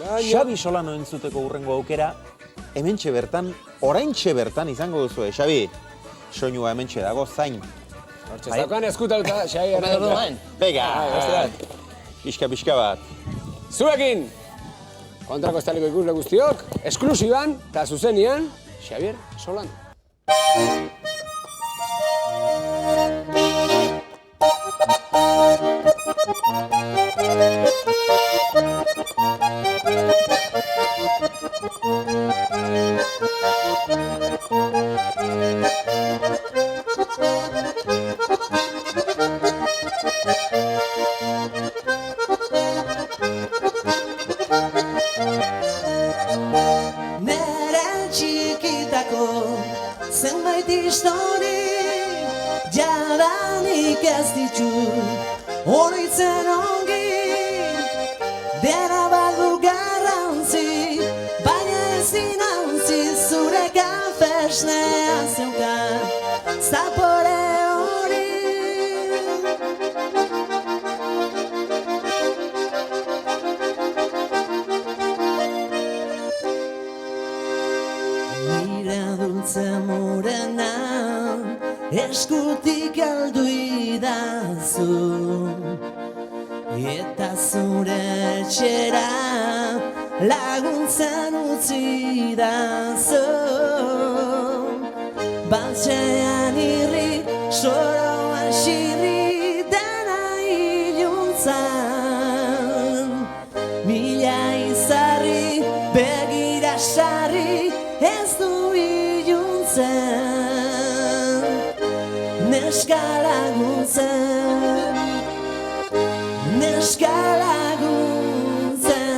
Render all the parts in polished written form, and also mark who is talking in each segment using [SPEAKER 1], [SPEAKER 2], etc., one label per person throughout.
[SPEAKER 1] Xabi Solano entzuteko hurrengo aukera, hementxe bertan, oraintxe bertan izango duzu, Xabi? Soinua hementxe dago, zain.
[SPEAKER 2] Hortxe, zaukan eskutauta, Xabi Arraiz.
[SPEAKER 1] Bega! Pixka bat.
[SPEAKER 2] Zuekin! Kontrako estaliko ikusle guztiok, esklusiban eta zuzenian, Xabier Solano.
[SPEAKER 3] Nere txikitako zenbait histori jadanik ez ditu oroitzen ongi. Dena badu garrantzi, baina ezin hantzi zure kafesnean zeukan zapore hori. Nire dultze morena eskutik aldu idazu, eta zure etxera laguntzen utzi dazu. Baltzean irri, soroan xirri, dena iluntzan. Mila izarri, begira sarri, ez du iluntzen. Neska laguntzen, neska laguntzen.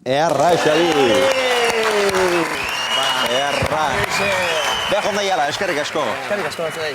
[SPEAKER 1] Earra, Xabi! Earra! Beha jonda iala, eskerrik asko.
[SPEAKER 4] Eskerrik asko batzuei.